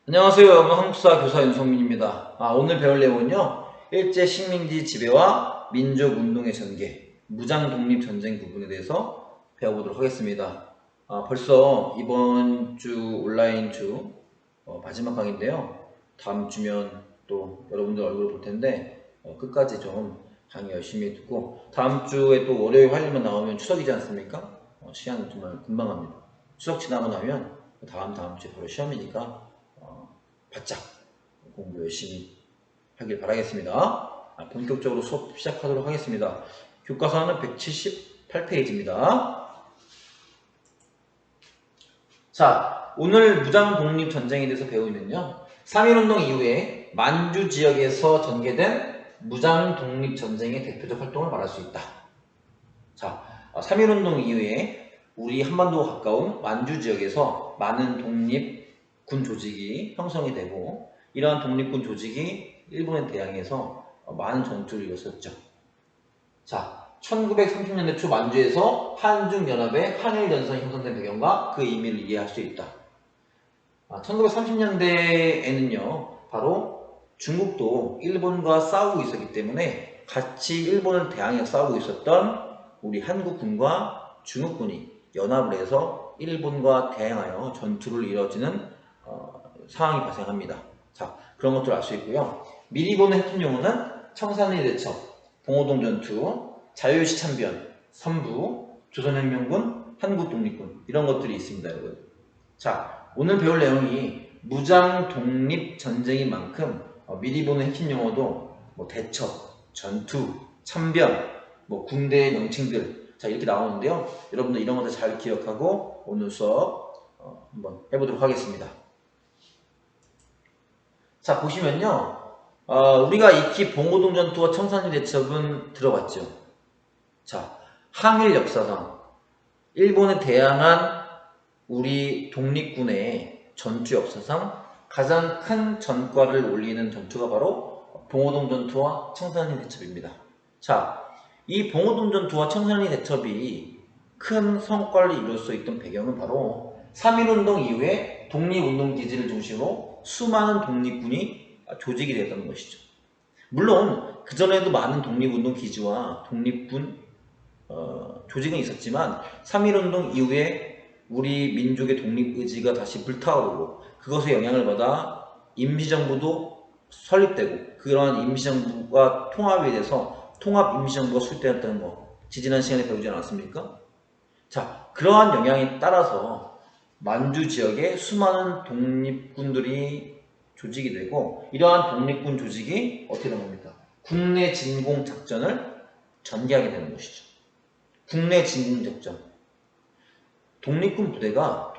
안녕하세요. 여러분 한국사 교사 윤성민입니다. 오늘 배울 내용은요. 일제 식민지 지배와 민족운동의 전개, 무장독립전쟁 부분에 대해서 배워보도록 하겠습니다. 벌써 이번 주 온라인 주 마지막 강의인데요. 다음 주면 또 여러분들 얼굴을 볼 텐데 끝까지 좀 강의 열심히 듣고 다음 주에 또 월요일 화요일만 나오면 추석이지 않습니까? 시간 정말 금방 갑니다. 추석 지나고 나면 다음 주에 바로 시험이니까 바짝 공부 열심히 하길 바라겠습니다. 본격적으로 수업 시작하도록 하겠습니다. 교과서는 178페이지입니다. 자, 오늘 무장독립전쟁에 대해서 배우면요. 3.1운동 이후에 만주 지역에서 전개된 무장독립전쟁의 대표적 활동을 말할 수 있다. 자, 3.1운동 이후에 우리 한반도가 가까운 만주 지역에서 많은 독립군 조직이 형성이 되고 이러한 독립군 조직이 일본에 대항해서 많은 전투를 이뤘었죠. 자, 1930년대 초 만주에서 한중연합의 한일연선이 형성된 배경과 그 의미를 이해할 수 있다. 1930년대에는요, 바로 중국도 일본과 싸우고 있었기 때문에 같이 일본을 대항해 싸우고 있었던 우리 한국군과 중국군이 연합을 해서 일본과 대항하여 전투를 이뤄지는 상황이 발생합니다. 자, 그런 것들을 알 수 있고요. 미리 보는 핵심 용어는 청산리 대첩, 봉오동 전투, 자유시 참변, 선부, 조선혁명군, 한국독립군 이런 것들이 있습니다, 여러분. 자, 오늘 배울 내용이 무장독립전쟁인 만큼 미리 보는 핵심 용어도 대첩, 전투, 참변, 군대의 명칭들 자 이렇게 나오는데요. 여러분들 이런 것들 잘 기억하고 오늘 수업 한번 해보도록 하겠습니다. 자, 보시면요. 우리가 익히 봉오동 전투와 청산리 대첩은 들어봤죠. 자, 항일 역사상 일본에 대항한 우리 독립군의 전투 역사상 가장 큰 전과를 올리는 전투가 바로 봉오동 전투와 청산리 대첩입니다. 자, 이 봉오동 전투와 청산리 대첩이 큰 성과를 이룰 수 있던 배경은 바로 3.1운동 이후에 독립운동기지를 중심으로 수많은 독립군이 조직이 되었다는 것이죠. 물론 그전에도 많은 독립운동기지와 독립군 조직은 있었지만 3.1운동 이후에 우리 민족의 독립의지가 다시 불타오르고 그것에 영향을 받아 임시정부도 설립되고 그러한 임시정부가 통합이 돼서 통합임시정부가 수립되었다는 거 지지난 시간에 배우지 않았습니까? 자, 그러한 영향에 따라서 만주 지역에 수많은 독립군들이 조직이 되고 이러한 독립군 조직이 어떻게 된 겁니까? 국내 진공 작전을 전개하게 되는 것이죠. 국내 진공 작전. 독립군 부대가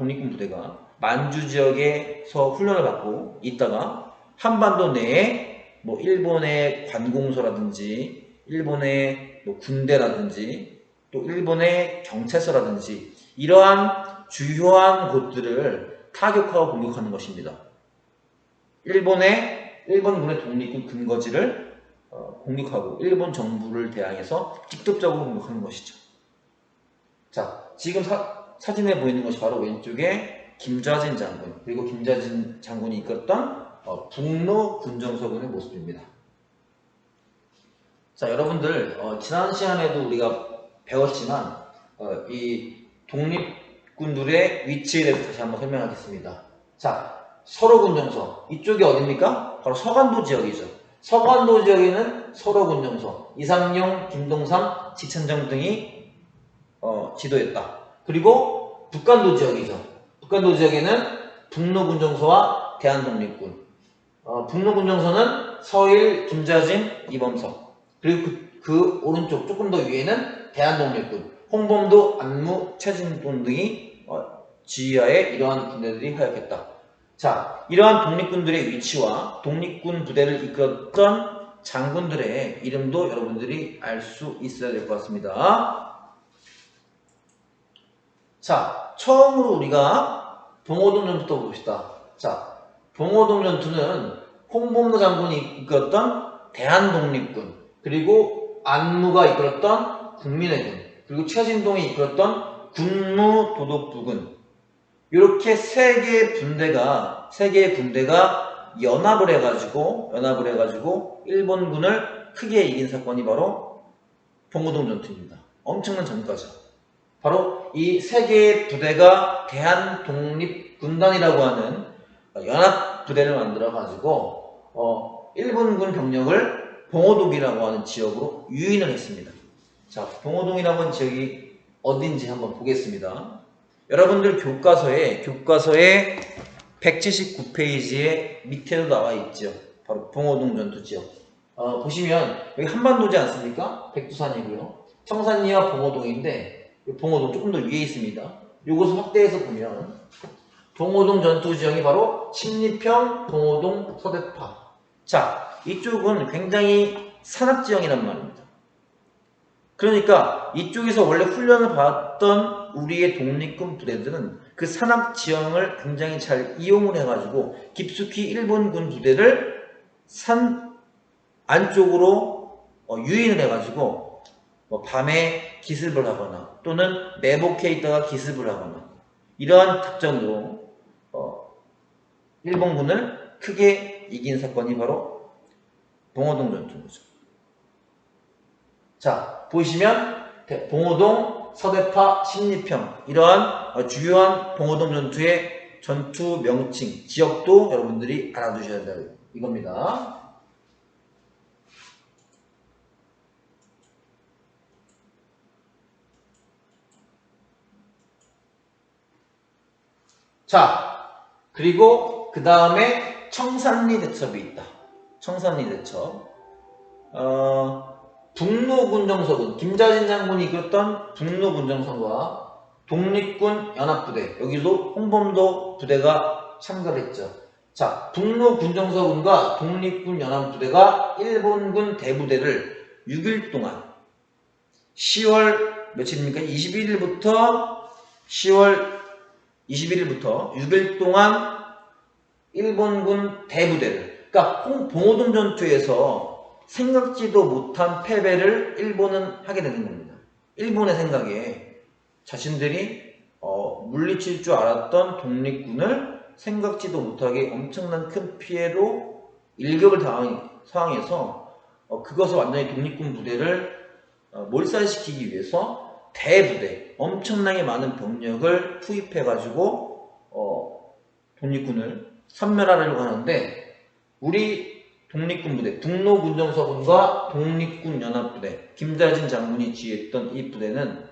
만주 지역에서 훈련을 받고 있다가 한반도 내에 일본의 관공서라든지 일본의 군대라든지 또 일본의 경찰서라든지 이러한 주요한 곳들을 타격하고 공격하는 것입니다. 일본군의 독립군 근거지를 공격하고 일본 정부를 대항해서 직접적으로 공격하는 것이죠. 자, 지금 사진에 보이는 것이 바로 왼쪽에 김좌진 장군 그리고 김좌진 장군이 이끌었던 북로 군정서군의 모습입니다. 자, 여러분들 지난 시간에도 우리가 배웠지만 이 독립군들의 위치에 대해서 다시 한번 설명하겠습니다. 자, 서로군정서 이쪽이 어디입니까? 바로 서간도 지역이죠. 서간도 지역에는 서로군정서 이상용, 김동삼, 지천정 등이 지도했다. 그리고 북간도 지역이죠. 북간도 지역에는 북로군정서와 대한독립군 북로군정서는 서일, 김좌진, 이범석 그리고 그 오른쪽 조금 더 위에는 대한독립군 홍범도, 안무, 최진돈 등이 지휘하에 이러한 군대들이 하였겠다. 자, 이러한 독립군들의 위치와 독립군 부대를 이끌었던 장군들의 이름도 여러분들이 알 수 있어야 될 것 같습니다. 자, 처음으로 우리가 봉오동 전투부터 봅시다. 자, 봉오동 전투는 홍범도 장군이 이끌었던 대한독립군 그리고 안무가 이끌었던 국민의군 그리고 최진동이 이끌었던 군무도독부군 이렇게 세 개의 군대가 연합을 해가지고 일본군을 크게 이긴 사건이 바로 봉오동 전투입니다. 엄청난 전과죠. 바로 이 세 개의 부대가 대한독립군단이라고 하는 연합 부대를 만들어 가지고 일본군 병력을 봉오동이라고 하는 지역으로 유인을 했습니다. 자, 봉오동이라고 하는 지역이 어딘지 한번 보겠습니다. 여러분들 교과서에 179페이지에 밑에도 나와 있죠. 바로 봉오동 전투 지역. 보시면 여기 한반도지 않습니까? 백두산이고요. 청산리와 봉오동인데 봉오동 조금 더 위에 있습니다. 이것을 확대해서 보면 봉오동 전투 지역이 바로 신리평, 봉오동, 서대파. 자, 이쪽은 굉장히 산악 지형이란 말입니다. 그러니까 이쪽에서 원래 훈련을 받았던 우리의 독립군 부대들은 그 산악 지형을 굉장히 잘 이용을 해가지고 깊숙이 일본군 부대를 산 안쪽으로 유인을 해가지고 밤에 기습을 하거나 또는 매복해 있다가 기습을 하거나 이러한 특정으로 일본군을 크게 이긴 사건이 바로 봉오동 전투인 거죠. 자, 보시면 봉오동, 서대파, 신리평 이러한 주요한 봉오동 전투의 전투 명칭, 지역도 여러분들이 알아두셔야 된다 이겁니다. 자, 그리고 그 다음에 청산리 대첩이 있다. 청산리 대첩. 북로군정서군, 김자진 장군이 이끌었던 북로군정선과 독립군 연합부대, 여기도 홍범도 부대가 참가를 했죠. 자, 북로군정서군과 독립군 연합부대가 일본군 대부대를 6일 동안 10월 며칠입니까? 21일부터 10월 21일부터 6일 동안 일본군 대부대를, 그러니까 봉오동 전투에서 생각지도 못한 패배를 일본은 하게 되는 겁니다. 일본의 생각에 자신들이 물리칠 줄 알았던 독립군을 생각지도 못하게 엄청난 큰 피해로 일격을 당한 상황에서 그것을 완전히 독립군 부대를 몰살시키기 위해서 대부대, 엄청나게 많은 병력을 투입해가지고 독립군을 섬멸하려고 하는데 우리 독립군 부대, 북로군정서군과 독립군 연합부대, 김자진 장군이 지휘했던 이 부대는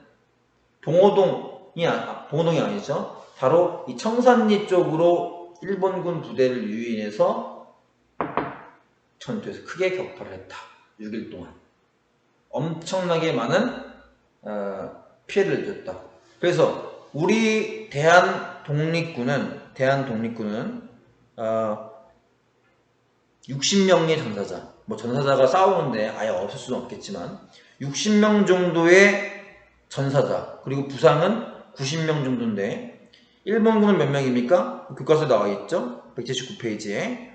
봉오동이 아니죠. 바로 이 청산리 쪽으로 일본군 부대를 유인해서 전투에서 크게 격파를 했다. 6일 동안. 엄청나게 많은 피해를 줬다. 그래서 우리 대한독립군은 60명의 전사자, 전사자가 싸우는데 아예 없을 수는 없겠지만 60명 정도의 전사자, 그리고 부상은 90명 정도인데 일본군은 몇 명입니까? 교과서에 나와 있죠? 179페이지에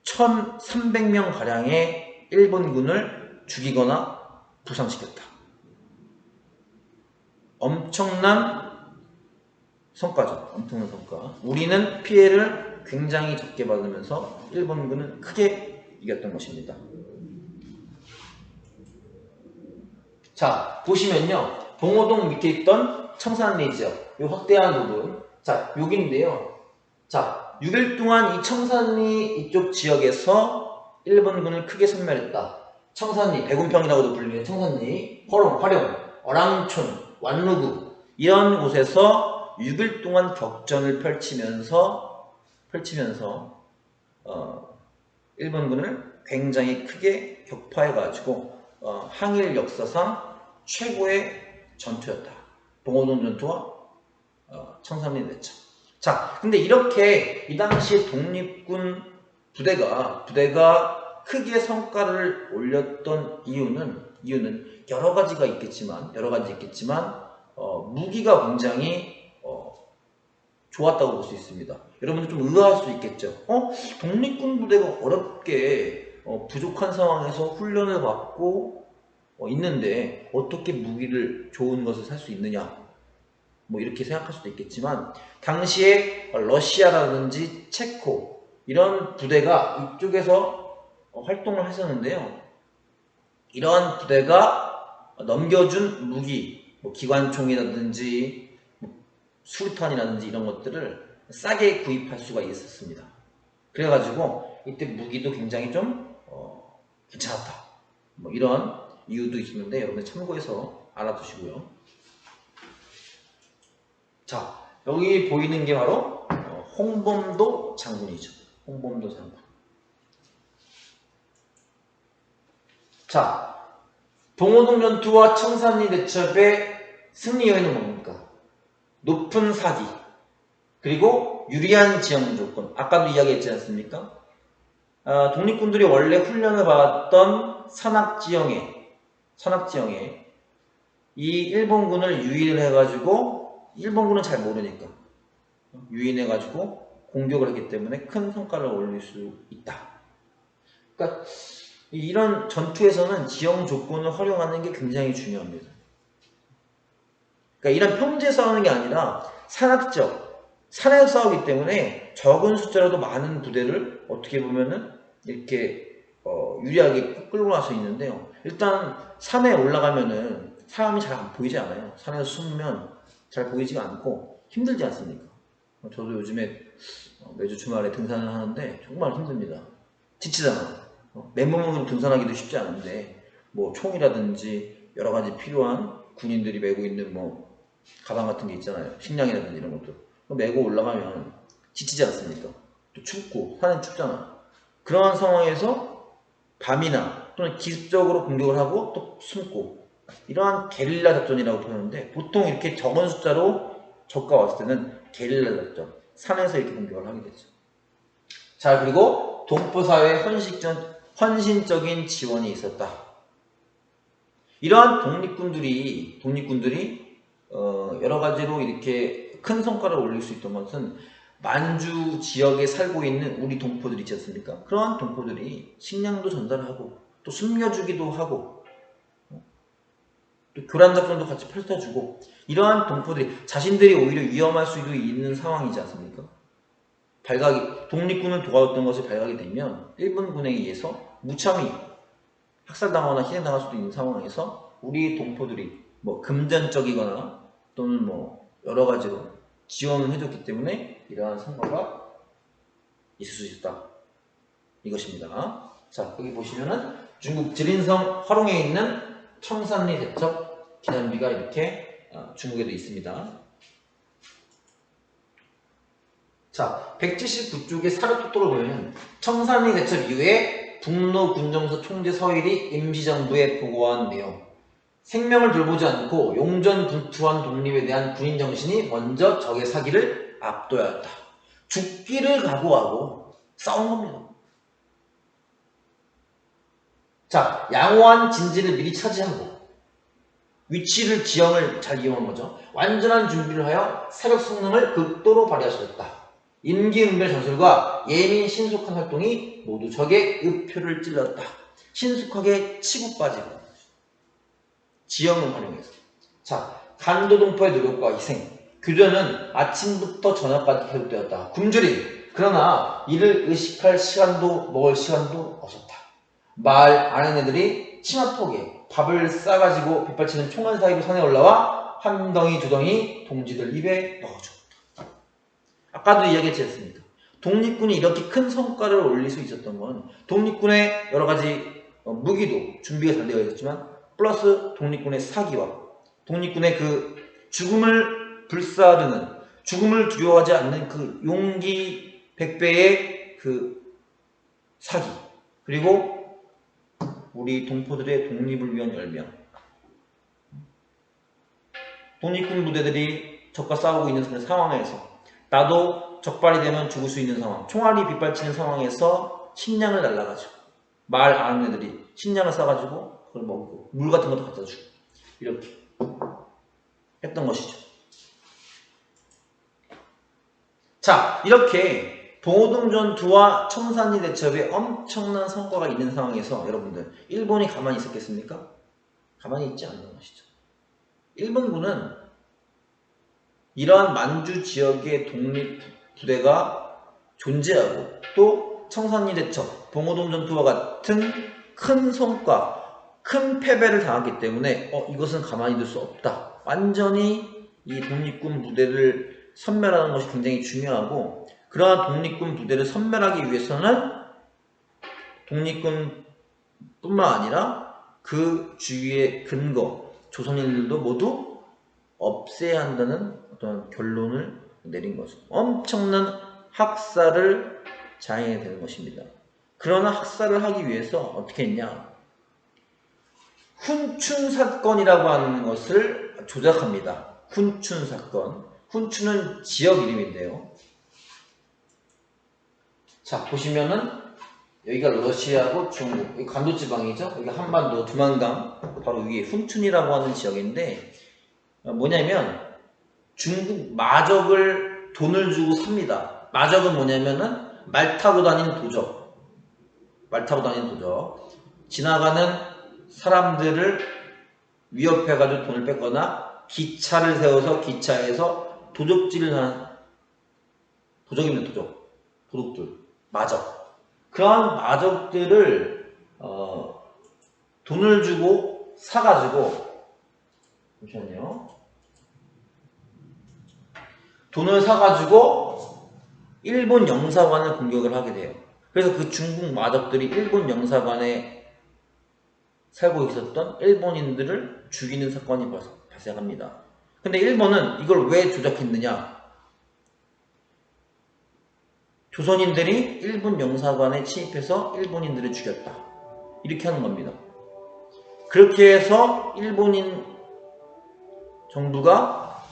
1300명 가량의 일본군을 죽이거나 부상시켰다. 엄청난 성과죠. 엄청난 성과. 우리는 피해를 굉장히 적게 받으면서 일본군은 크게 이겼던 것입니다. 자, 보시면요. 봉오동 밑에 있던 청산리 지역, 이 확대한 부분. 자, 여기인데요. 자, 6일 동안 이 청산리 이쪽 지역에서 일본군을 크게 섬멸했다. 청산리, 백운평이라고도 불리는 청산리, 화룡, 어랑촌, 완루구 이런 곳에서 6일 동안 격전을 펼치면서 일본군을 굉장히 크게 격파해가지고 항일 역사상 최고의 전투였다. 봉오동 전투와 청산리 대첩. 자, 근데 이렇게 이 당시에 독립군 부대가 크게 성과를 올렸던 이유는 여러 가지가 있겠지만 무기가 굉장히 좋았다고 볼 수 있습니다. 여러분들 좀 의아할 수 있겠죠. 독립군 부대가 어렵게 부족한 상황에서 훈련을 받고 있는데 어떻게 무기를 좋은 것을 살 수 있느냐? 뭐 이렇게 생각할 수도 있겠지만 당시에 러시아라든지 체코 이런 부대가 이쪽에서 활동을 했었는데요. 이러한 부대가 넘겨준 무기, 뭐 기관총이라든지 수류탄이라든지 이런 것들을 싸게 구입할 수가 있었습니다. 그래가지고 이때 무기도 굉장히 좀 괜찮았다. 뭐 이런 이유도 있었는데 여러분들 참고해서 알아두시고요. 자, 여기 보이는 게 바로 홍범도 장군이죠. 홍범도 장군. 자, 동호동 전투와 청산리 대첩의 승리 요인은 뭡니까? 높은 사기, 그리고 유리한 지형 조건. 아까도 이야기했지 않습니까? 독립군들이 원래 훈련을 받았던 산악지형에 이 일본군을 유인을 해가지고, 일본군은 잘 모르니까 유인해가지고 공격을 했기 때문에 큰 성과를 올릴 수 있다. 그러니까 이런 전투에서는 지형 조건을 활용하는 게 굉장히 중요합니다. 그러니까 이런 평지에 싸우는 게 아니라 산에서 싸우기 때문에 적은 숫자라도 많은 부대를 어떻게 보면은 이렇게 유리하게 끌고 갈 수 있는데요. 일단 산에 올라가면은 사람이 잘 안 보이지 않아요. 산에서 숨으면 잘 보이지가 않고 힘들지 않습니까? 저도 요즘에 매주 주말에 등산을 하는데 정말 힘듭니다. 지치잖아요. 맨몸으로 등산하기도 쉽지 않은데 뭐 총이라든지 여러 가지 필요한 군인들이 메고 있는 뭐 가방 같은 게 있잖아요. 식량이라든지 이런 것들 메고 올라가면 지치지 않습니까? 또 춥고 산은 춥잖아. 그러한 상황에서 밤이나 또는 기습적으로 공격을 하고 또 숨고 이러한 게릴라 작전이라고 표현하는데 보통 이렇게 적은 숫자로 적과 왔을 때는 게릴라 작전, 산에서 이렇게 공격을 하게 되죠. 자, 그리고 동포사회의 헌신적인 지원이 있었다. 이러한 독립군들이 여러 가지로 이렇게 큰 성과를 올릴 수 있던 것은 만주 지역에 살고 있는 우리 동포들 있지 않습니까? 그러한 동포들이 식량도 전달하고 또 숨겨주기도 하고 또 교란 작전도 같이 펼쳐주고 이러한 동포들이 자신들이 오히려 위험할 수도 있는 상황이지 않습니까? 독립군을 도와줬던 것이 발각이 되면 일본군에 의해서 무참히 학살당하거나 희생당할 수도 있는 상황에서 우리 동포들이 뭐 금전적이거나 또는 뭐 여러 가지로 지원을 해줬기 때문에 이러한 성과가 있을 수 있다. 이것입니다. 자, 여기 보시면은 중국 지린성 화롱에 있는 청산리 대첩 기념비가 이렇게 중국에도 있습니다. 자, 179쪽의 사료톡독을 보면 청산리 대첩 이후에 북로 군정서 총재 서일이 임시정부에 보고한 내용. 생명을 돌보지 않고 용전분투한 독립에 대한 군인 정신이 먼저 적의 사기를 압도해야 한다. 죽기를 각오하고 싸운 겁니다. 자, 양호한 진지를 미리 차지하고 위치를 지형을 잘 이용한 거죠. 완전한 준비를 하여 새벽 성능을 극도로 발휘하셨다. 임기응변 전술과 예민 신속한 활동이 모두 적의 의표를 찔렀다. 신속하게 치고 빠지고 지형을 활용해서. 자, 간도동포의 노력과 희생. 교전은 아침부터 저녁까지 계속되었다. 굶주림. 그러나 이를 의식할 시간도 먹을 시간도 없었다. 마을 아내네들이 치마폭에 밥을 싸가지고 빗발치는 총알 사이로 산에 올라와 한 덩이 두 덩이 동지들 입에 넣어주었다. 아까도 이야기했지 않습니까? 독립군이 이렇게 큰 성과를 올릴 수 있었던 건 독립군의 여러 가지 무기도 준비가 잘 되어 있었지만 플러스 독립군의 사기와 독립군의 그 죽음을 불사르는 죽음을 두려워하지 않는 그 용기 100배의 그 사기 그리고 우리 동포들의 독립을 위한 열명 독립군 부대들이 적과 싸우고 있는 상황에서 나도 적발이 되면 죽을 수 있는 상황 총알이 빗발치는 상황에서 식량을 날라가지고 마을 아내들이 식량을 싸가지고 그걸 먹고 물 같은 것도 갖다 주고 이렇게 했던 것이죠. 자, 이렇게 동호동 전투와 청산리 대첩에 엄청난 성과가 있는 상황에서 여러분들 일본이 가만히 있었겠습니까? 가만히 있지 않는 것이죠. 일본군은 이러한 만주 지역의 독립부대가 존재하고 또 청산리 대첩, 봉오동 전투와 같은 큰 성과, 큰 패배를 당했기 때문에 이것은 가만히 둘 수 없다. 완전히 이 독립군 부대를 섬멸하는 것이 굉장히 중요하고, 그러한 독립군 부대를 섬멸하기 위해서는 독립군 뿐만 아니라 그 주위의 근거, 조선인들도 모두 없애야 한다는 어떤 결론을 내린 거죠. 엄청난 학살을 자행해야 되는 것입니다. 그러나 학살을 하기 위해서 어떻게 했냐? 훈춘사건이라고 하는 것을 조작합니다. 훈춘사건. 훈춘은 지역 이름인데요. 자, 보시면은 여기가 러시아고 중국, 여기 간도지방이죠. 여기 한반도 두만강 바로 위에 훈춘이라고 하는 지역인데, 뭐냐면 중국 마적을 돈을 주고 삽니다. 마적은 뭐냐면은 말 타고 다니는 도적. 말 타고 다니는 도적. 지나가는 사람들을 위협해가지고 돈을 뺏거나 기차를 세워서 기차에서 도적질을 하는, 도적이면 도적, 도둑들, 마적. 그러한 마적들을 돈을 주고 사가지고, 잠시만요. 돈을 사가지고 일본 영사관을 공격을 하게 돼요. 그래서 그 중국 마적들이 일본 영사관에 살고 있었던 일본인들을 죽이는 사건이 발생합니다. 근데 일본은 이걸 왜 조작했느냐? 조선인들이 일본 영사관에 침입해서 일본인들을 죽였다. 이렇게 하는 겁니다. 그렇게 해서 일본인 정부가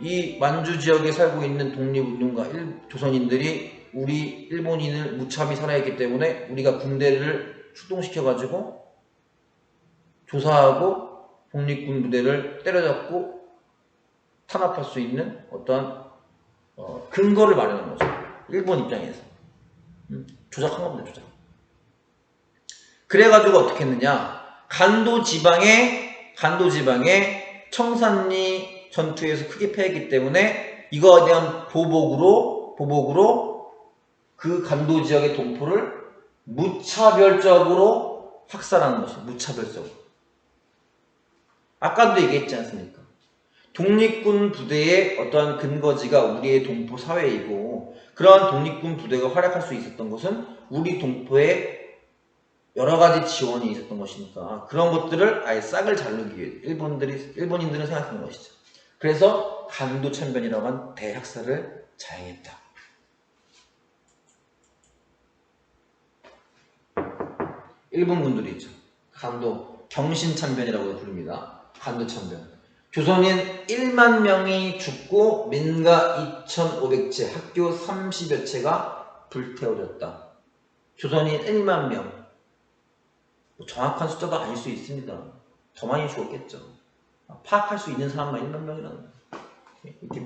이 만주 지역에 살고 있는 독립운동가 조선인들이 우리 일본인을 무참히 살해했기 때문에 우리가 군대를 출동시켜가지고 조사하고 독립군 부대를 때려잡고 탄압할 수 있는 어떠한 근거를 마련한 거죠. 일본 입장에서. 조작한 겁니다. 조작. 그래가지고 어떻게 했느냐. 간도 지방에 청산리 전투에서 크게 패했기 때문에 이거에 대한 보복으로 그 간도 지역의 동포를 무차별적으로 학살하는 것이 무차별적으로. 아까도 얘기했지 않습니까? 독립군 부대의 어떠한 근거지가 우리의 동포 사회이고, 그러한 독립군 부대가 활약할 수 있었던 것은 우리 동포의 여러 가지 지원이 있었던 것이니까 그런 것들을 아예 싹을 자르기 위해 일본인들은 생각한 것이죠. 그래서 간도참변이라고 한 대학살을 자행했다. 일본군들이 있죠. 간도 경신참변이라고 부릅니다. 간도참변. 조선인 1만 명이 죽고 민가 2,500채, 학교 30여 채가 불태워졌다. 조선인 1만 명. 정확한 숫자도 아닐 수 있습니다. 더 많이 죽었겠죠. 파악할 수 있는 사람만 1만 명이라는.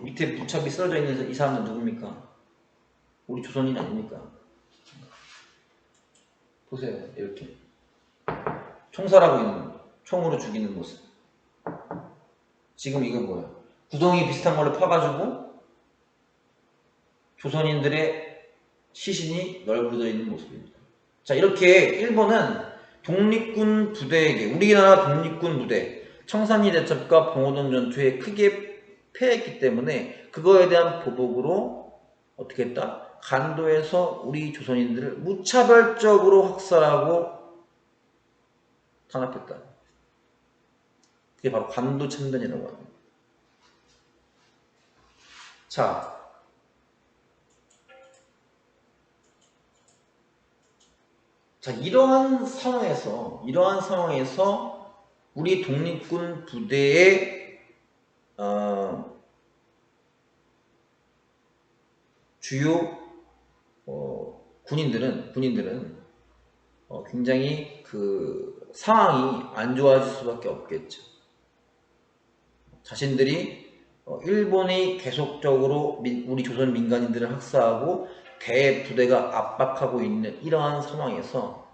밑에 무차비 쓰러져 있는 이 사람은 누굽니까? 우리 조선인 아닙니까? 보세요. 이렇게 총살하고 있는, 총으로 죽이는 모습. 지금 이건 뭐야? 구덩이 비슷한 걸로 파가지고 조선인들의 시신이 널브러져 있는 모습입니다. 자, 이렇게 일본은 독립군 부대에게, 우리나라 독립군 부대 청산리 대첩과 봉오동 전투에 크게 패했기 때문에 그거에 대한 보복으로 어떻게 했다? 간도에서 우리 조선인들을 무차별적으로 학살하고 탄압했다. 그게 바로 간도참변이라고 합니다. 자, 이러한 상황에서 우리 독립군 부대의 주요 군인들은 굉장히 그 상황이 안 좋아질 수밖에 없겠죠. 자신들이 일본이 계속적으로 우리 조선 민간인들을 학살하고 대부대가 압박하고 있는 이러한 상황에서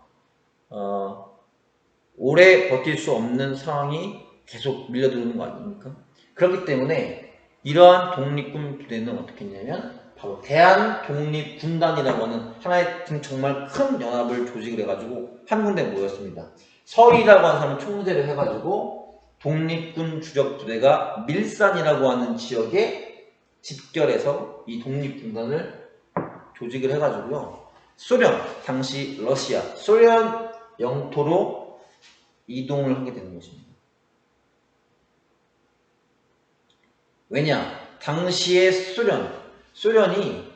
오래 버틸 수 없는 상황이 계속 밀려드는 거 아닙니까? 그렇기 때문에 이러한 독립군 부대는 어떻게 했냐면 바로 대한독립군단이라고 하는 하나의 정말 큰 연합을 조직을 해가지고 한 군데 모였습니다. 서희라고 하는 사람을 총재를 해가지고 독립군 주력 부대가 밀산이라고 하는 지역에 집결해서 이 독립군단을 조직을 해가지고요. 소련, 당시 러시아, 소련 영토로 이동을 하게 되는 것입니다. 왜냐? 당시의 소련이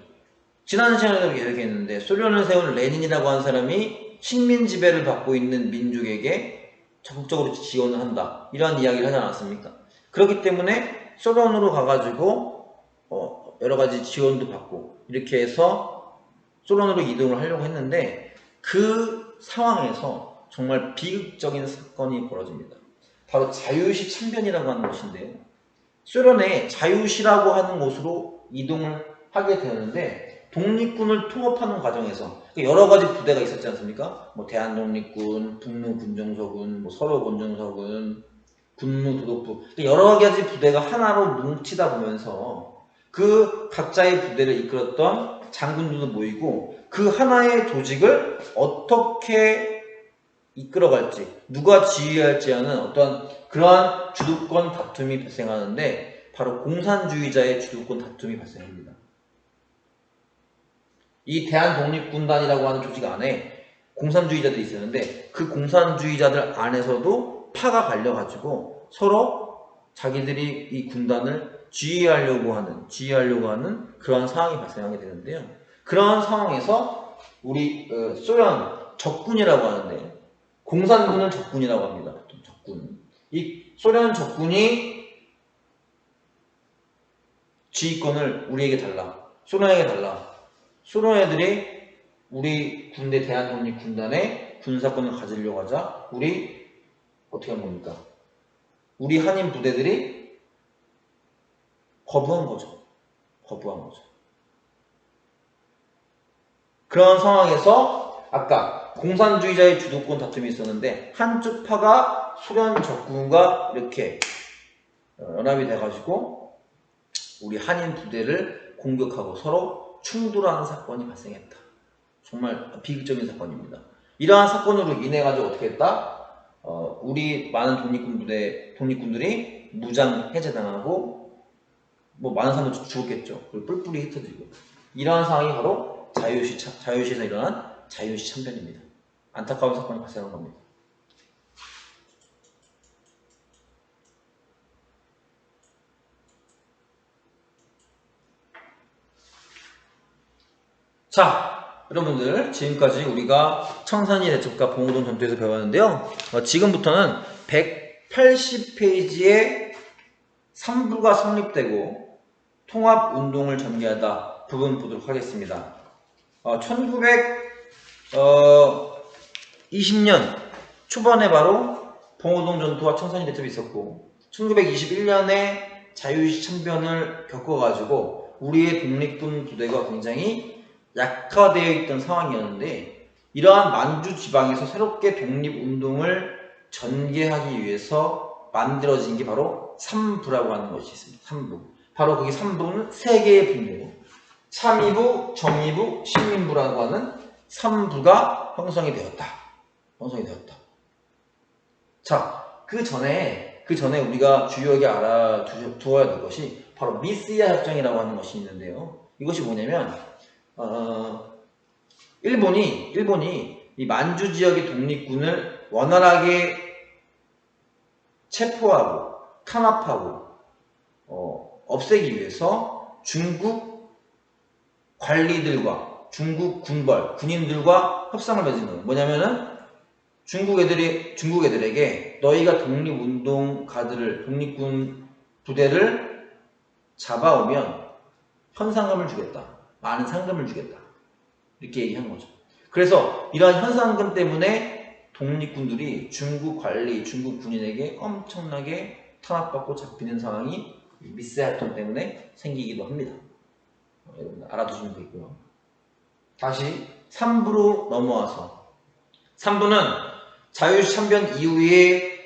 지난 시간에도 얘기했는데 소련을 세운 레닌이라고 하는 사람이 식민 지배를 받고 있는 민족에게 적극적으로 지원을 한다. 이러한 이야기를 하지 않았습니까? 그렇기 때문에 소련으로 가가지고 여러 가지 지원도 받고 이렇게 해서 소련으로 이동을 하려고 했는데 그 상황에서 정말 비극적인 사건이 벌어집니다. 바로 자유시 참변이라고 하는 것인데요. 소련의 자유시라고 하는 곳으로 이동을 하게 되었는데 독립군을 통합하는 과정에서 여러 가지 부대가 있었지 않습니까? 뭐 대한독립군, 북루군정서군, 뭐 서로군정서군, 군무도독부 여러 가지 부대가 하나로 뭉치다 보면서 그 각자의 부대를 이끌었던 장군들도 모이고 그 하나의 조직을 어떻게 이끌어갈지 누가 지휘할지 하는 어떤 그러한 주도권 다툼이 발생하는데 바로 공산주의자의 주도권 다툼이 발생합니다. 이 대한독립군단이라고 하는 조직 안에 공산주의자들이 있었는데 그 공산주의자들 안에서도 파가 갈려가지고 서로 자기들이 이 군단을 지휘하려고 하는 그러한 상황이 발생하게 되는데요. 그러한 상황에서 우리 소련 적군이라고 하는데 공산군을 적군이라고 합니다. 적군. 이 소련 적군이 지휘권을 우리에게 달라. 소련에게 달라. 소련 애들이 우리 군대 대한독립군단의 군사권을 가지려고 하자 우리 어떻게 한 겁니까? 우리 한인 부대들이 거부한 거죠. 그런 상황에서 아까 공산주의자의 주도권 다툼이 있었는데 한쪽 파가 소련 적군과 이렇게 연합이 돼가지고 우리 한인 부대를 공격하고 서로 충돌하는 사건이 발생했다. 정말 비극적인 사건입니다. 이러한 사건으로 인해 가지고 어떻게 했다? 우리 많은 독립군들이 무장 해제당하고 뭐 많은 사람들 죽었겠죠. 그리고 뿔뿔이 흩어지고 이러한 상황이 바로 자유시에서 일어난 자유시 참변입니다. 안타까운 사건이 발생한 겁니다. 자, 여러분들 지금까지 우리가 청산리 대첩과 봉오동 전투에서 배웠는데요. 지금부터는 180페이지에 3부가 성립되고 통합운동을 전개하다 부분 보도록 하겠습니다. 1920년 초반에 바로 봉오동 전투와 청산리 대첩이 있었고 1921년에 자유시 참변을 겪어가지고 우리의 독립군 부대가 굉장히 약화되어 있던 상황이었는데 이러한 만주 지방에서 새롭게 독립운동을 전개하기 위해서 만들어진 게 바로 3부라고 하는 것이 있습니다. 3부. 바로 거기 3부는 3개의 분류. 참의부, 정의부, 식민부라고 하는 3부가 형성이 되었다. 자, 그 전에 우리가 주요하게 알아두어야 될 것이 바로 미스야 협정이라고 하는 것이 있는데요. 이것이 뭐냐면 일본이 이 만주 지역의 독립군을 원활하게 체포하고 탄압하고 없애기 위해서 중국 관리들과 중국 군인들과 협상을 맺은 거예요. 뭐냐면은 중국 애들에게 너희가 독립군 부대를 잡아오면 현상금을 주겠다. 많은 상금을 주겠다. 이렇게 얘기한 거죠. 그래서 이러한 현상금 때문에 독립군들이 중국 군인에게 엄청나게 탄압받고 잡히는 상황이 미스야 협정 때문에 생기기도 합니다. 여러분 알아두시면 되고요. 다시 3부로 넘어와서 3부는 자유시 참변 이후에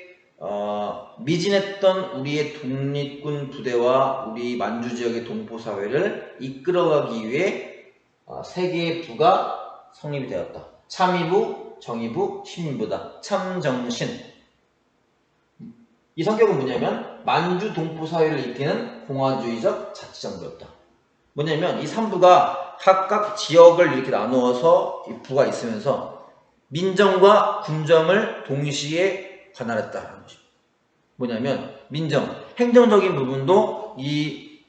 미진했던 우리의 독립군 부대와 우리 만주 지역의 동포 사회를 이끌어가기 위해 세 개의 부가 성립이 되었다. 참의부, 정의부, 시민부다. 참정신. 이 성격은 뭐냐면 만주 동포 사회를 이끄는 공화주의적 자치정부였다. 뭐냐면 이 3부가 각각 지역을 이렇게 나누어서 이 부가 있으면서 민정과 군정을 동시에 관할했다는 거죠. 뭐냐면 민정, 행정적인 부분도 이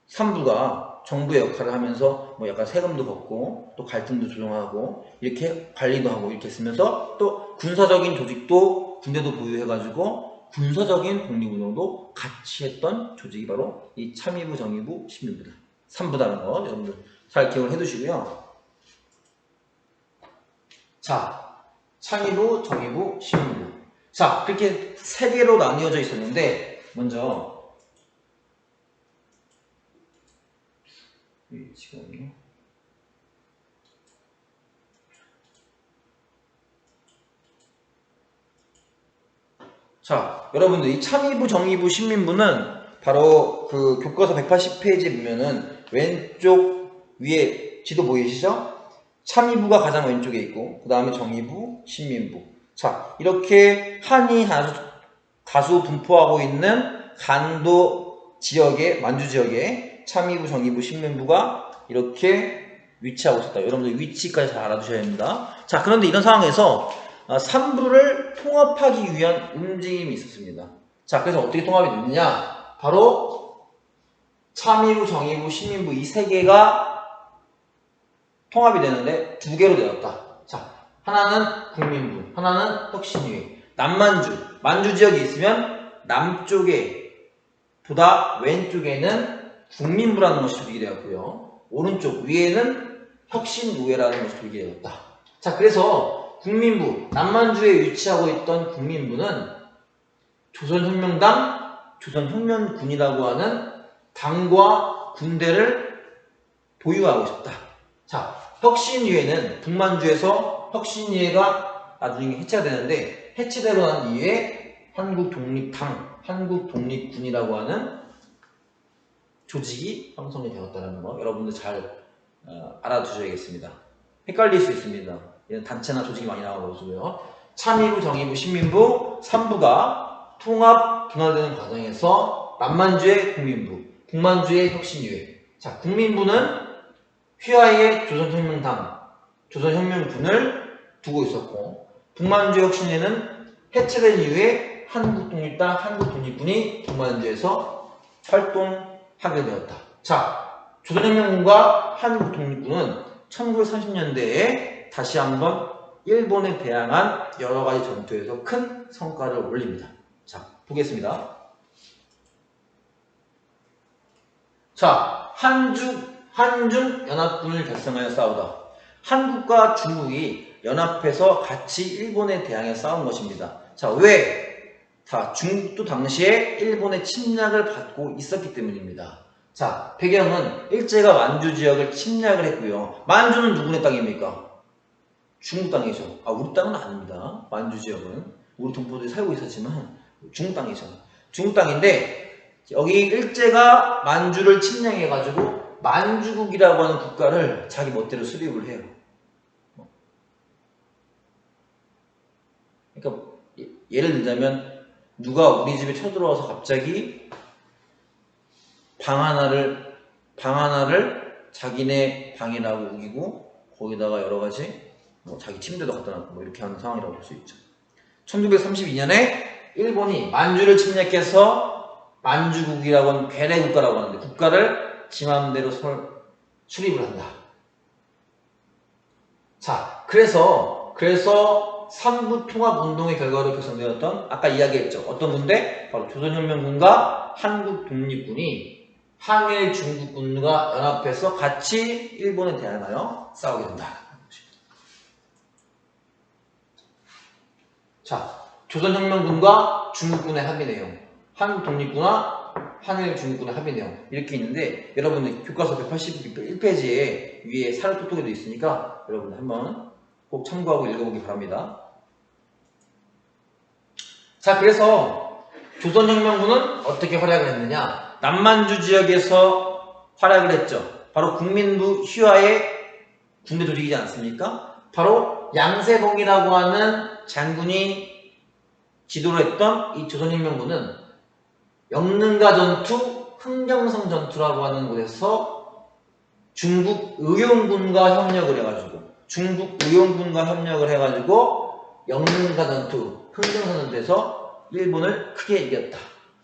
3부가 정부의 역할을 하면서 뭐 약간 세금도 걷고 또 갈등도 조정하고 이렇게 관리도 하고 이렇게 했으면서 또 군사적인 조직도 군대도 보유해가지고 군사적인 독립운동도 같이 했던 조직이 바로 이 참의부, 정의부, 시민부다. 3부다는 거 여러분들 잘 기억을 해두시고요. 자, 참의부, 정의부, 시민부. 자, 그렇게 세 개로 나뉘어져 있었는데 먼저 지금 자, 여러분들 이 참의부, 정의부, 신민부는 바로 그 교과서 180페이지에 보면은 왼쪽 위에 지도 보이시죠? 참의부가 가장 왼쪽에 있고 그 다음에 정의부, 신민부. 자, 이렇게 한이 다수 분포하고 있는 간도 지역에, 만주 지역에 참의부, 정의부, 신민부가 이렇게 위치하고 있었다. 여러분들 위치까지 잘 알아두셔야 됩니다. 자, 그런데 이런 상황에서 3부를 통합하기 위한 움직임이 있었습니다. 자, 그래서 어떻게 통합이 됐느냐? 바로 참의부, 정의부, 신민부 이 세 개가 통합이 되는데 두 개로 되었다. 자, 하나는 국민부, 하나는 혁신위회. 남만주, 만주 지역이 있으면 남쪽에 보다 왼쪽에는 국민부라는 것이 조직이 되었고요. 오른쪽 위에는 혁신의회라는 것이 조직이 되었다. 자, 그래서 국민부, 남만주에 위치하고 있던 국민부는 조선혁명당, 조선혁명군이라고 하는 당과 군대를 보유하고 있었다. 자, 혁신위회는 북만주에서 혁신위회가 나중에 해체가 되는데 해체되고 난 이후에 한국독립당, 한국독립군이라고 하는 조직이 형성이 되었다는 거 여러분들 잘 알아두셔야겠습니다. 헷갈릴 수 있습니다. 이런 단체나 조직이 많이 나와가지고요. 참의부, 정의부, 신민부 3부가 통합 분할되는 과정에서 남만주의 국민부, 북만주의 혁신위회. 자, 국민부는 휘하의 조선혁명당, 조선혁명군을 두고 있었고 북만주 혁신회는 해체된 이후에 한국독립당, 한국독립군이 북만주에서 활동하게 되었다. 자, 조선혁명군과 한국독립군은 1930년대에 다시 한번 일본에 대항한 여러가지 전투에서 큰 성과를 올립니다. 자, 보겠습니다. 자, 한중 연합군을 결성하여 싸우다. 한국과 중국이 연합해서 같이 일본에 대항해 싸운 것입니다. 자, 왜? 자, 중국도 당시에 일본의 침략을 받고 있었기 때문입니다. 자, 배경은 일제가 만주 지역을 침략을 했고요. 만주는 누구네 땅입니까? 중국 땅이죠. 아, 우리 땅은 아닙니다. 만주 지역은 우리 동포들이 살고 있었지만 중국 땅이죠. 중국 땅인데 여기 일제가 만주를 침략해가지고 만주국이라고 하는 국가를 자기 멋대로 수립을 해요. 그러니까 예를 들자면 누가 우리 집에 쳐들어와서 갑자기 방 하나를 자기네 방이라고 우기고 거기다가 여러 가지 자기 침대도 갖다 놨고 이렇게 하는 상황이라고 볼 수 있죠. 1932년에 일본이 만주를 침략해서 만주국이라고 하는 괴뢰 국가라고 하는데 국가를 지 맘대로 수립을 한다. 자, 그래서 3부 통합운동의 결과로 결성되었던 아까 이야기했죠. 어떤 군대? 바로 조선혁명군과 한국독립군이 항일 중국군과 연합해서 같이 일본에 대항하여 싸우게 된다. 자, 조선혁명군과 중국군의 합의 내용, 한국독립군과 항일 중국군의 합의 내용 이렇게 있는데 여러분들 교과서 181페이지에 위에 사료토톡에도 있으니까 여러분들 한번 꼭 참고하고 읽어보기 바랍니다. 자, 그래서 조선혁명군은 어떻게 활약을 했느냐? 남만주 지역에서 활약을 했죠. 바로 국민부 휘하의 군대 조직이지 않습니까? 바로 양세봉이라고 하는 장군이 지도를 했던 이 조선혁명군은 영릉가 전투, 흥정성 전투라고 하는 곳에서 중국 의용군과 협력을 해가지고 영릉가 전투, 흥정성 전투에서 일본을 크게 이겼다.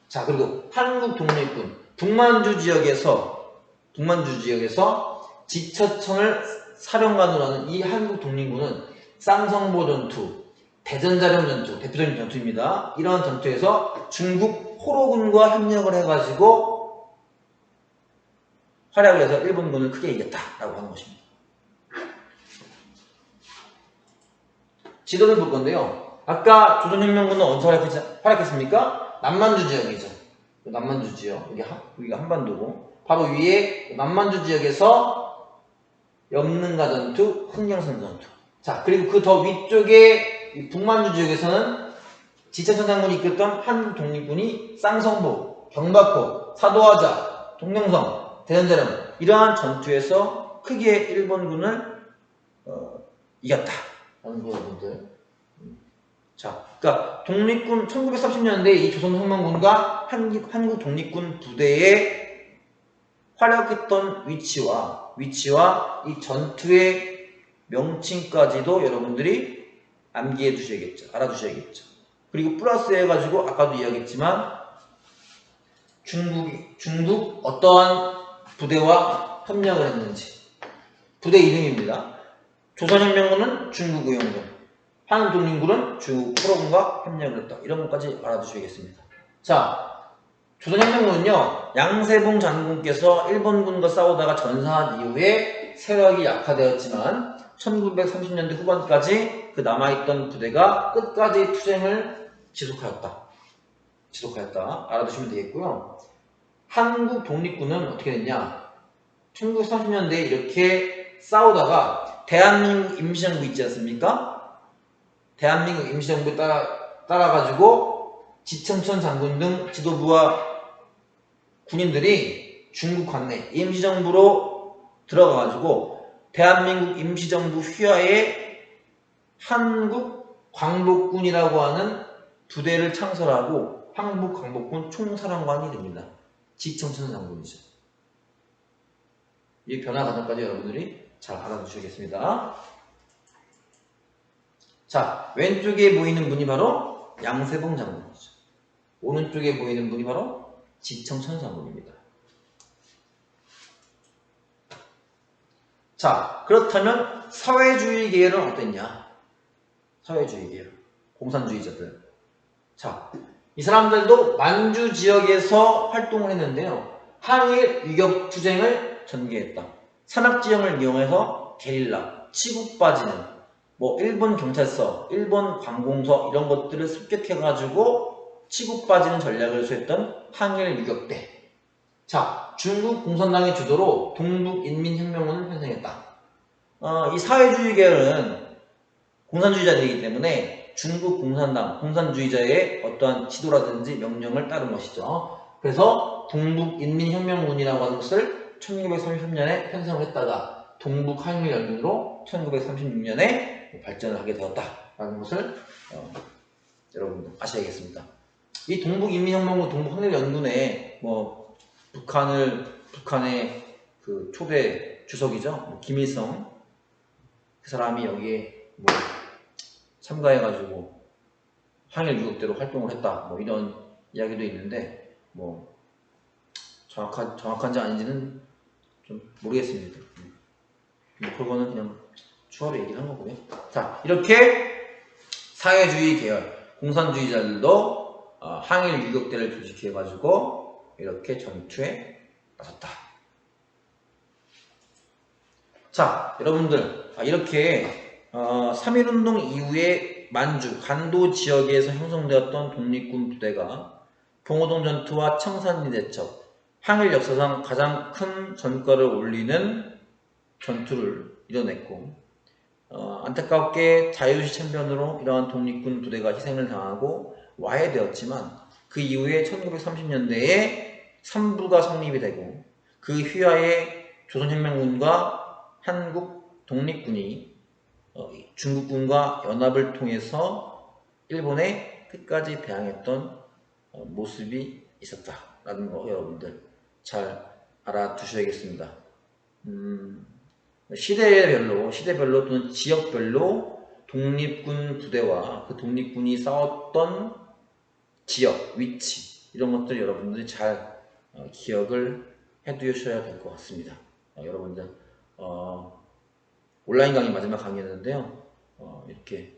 자, 그리고 한국 독립군 북만주 지역에서 지처천을 사령관으로 하는 이 한국 독립군은 쌍성보 전투, 대전자령 전투, 대표적인 전투입니다. 이러한 전투에서 중국 호로군과 협력을 해가지고 활약을 해서 일본군을 크게 이겼다라고 하는 것입니다. 지도를 볼 건데요. 아까 조선혁명군은 어디서 활약했습니까? 남만주 지역이죠. 남만주 지역, 여기가 한반도고 바로 위에 남만주 지역에서 영릉가 전투, 흥정성 전투. 자, 그리고 그 더 위쪽에 이 북만주 지역에서는 지처천 장군이 이끌었던 한국 독립군이 쌍성보, 경박호, 사도하자, 동명성, 대전자령 이러한 전투에서 크게 일본군을 이겼다라는 거예요, 여러분들. 자, 그러니까 독립군 1930년대 이 조선혁명군과 한국 독립군 부대의 활약했던 위치와 이 전투의 명칭까지도 여러분들이 암기해 두셔야겠죠. 알아두셔야겠죠. 그리고 플러스 해가지고 아까도 이야기했지만 중국 어떠한 부대와 협력을 했는지 부대 이름입니다. 조선혁명군은 중국 의용군, 한국독립군은 중국 호로군과 협력을 했다. 이런 것까지 알아두셔야겠습니다. 자, 조선혁명군은요, 양세봉 장군께서 일본군과 싸우다가 전사한 이후에 세력이 약화되었지만 1930년대 후반까지 그 남아있던 부대가 끝까지 투쟁을 지속하였다. 알아두시면 되겠고요. 한국 독립군은 어떻게 됐냐? 1930년대에 이렇게 싸우다가 대한민국 임시정부 있지 않습니까? 대한민국 임시정부에 따라가지고 지청천 장군 등 지도부와 군인들이 중국 관내 임시정부로 들어가가지고 대한민국 임시정부 휘하에 한국 광복군이라고 하는 부대를 창설하고 한국 광복군 총사령관이 됩니다. 지청천 장군이죠. 이 변화 과정까지 여러분들이 잘 알아두셔야겠습니다. 자, 왼쪽에 보이는 분이 바로 양세봉 장군이죠. 오른쪽에 보이는 분이 바로 지청천 장군입니다. 자, 그렇다면 사회주의 계열은 어땠냐? 사회주의 계열, 공산주의자들. 자, 이 사람들도 만주 지역에서 활동을 했는데요. 항일 유격 투쟁을 전개했다. 산악지형을 이용해서 게릴라, 치고 빠지는 일본 경찰서, 일본 관공서 이런 것들을 습격해가지고 치고 빠지는 전략을 수행했던 항일 유격대. 자, 중국 공산당의 주도로 동북인민혁명군을 편성했다. 이 사회주의 계열은 공산주의자들이기 때문에 중국 공산당, 공산주의자의 어떠한 지도라든지 명령을 따른 것이죠. 그래서 동북인민혁명군이라고 하는 것을 1933년에 편성을 했다가 동북항일연군으로 1936년에 발전을 하게 되었다라는 것을 여러분들 아셔야겠습니다. 이 동북인민혁명군, 동북항일연군에 북한의 그 초대 주석이죠. 김일성 그 사람이 여기에 참가해가지고 항일 유격대로 활동을 했다. 이런 이야기도 있는데 정확한지 아닌지는 좀 모르겠습니다. 그거는 그냥 추가로 얘기를 한 거고요. 자, 이렇게 사회주의 계열 공산주의자들도 항일 유격대를 조직해가지고 이렇게 전투에 나섰다. 자, 여러분들 이렇게 3.1운동 이후에 만주, 간도 지역에서 형성되었던 독립군 부대가 봉오동 전투와 청산리 대첩, 항일 역사상 가장 큰 전과를 올리는 전투를 이뤄냈고 안타깝게 자유시 참변으로 이러한 독립군 부대가 희생을 당하고 와해되었지만 그 이후에 1930년대에 삼부가 성립이 되고 그 휘하에 조선혁명군과 한국 독립군이 중국군과 연합을 통해서 일본에 끝까지 대항했던 모습이 있었다라는 거 여러분들 잘 알아두셔야겠습니다. 시대별로 또는 지역별로 독립군 부대와 그 독립군이 싸웠던 지역, 위치 이런 것들 여러분들이 잘 기억을 해 두셔야 될 것 같습니다. 여러분들 온라인 강의 마지막 강의였는데요. 이렇게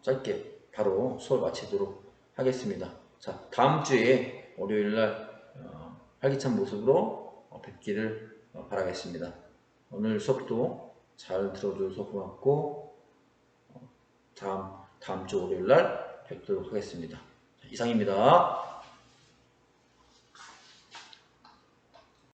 짧게 바로 수업 마치도록 하겠습니다. 자, 다음 주에 월요일날 활기찬 모습으로 뵙기를 바라겠습니다. 오늘 수업도 잘 들어줘서 고맙고 다음 주 월요일날 뵙도록 하겠습니다. 이상입니다.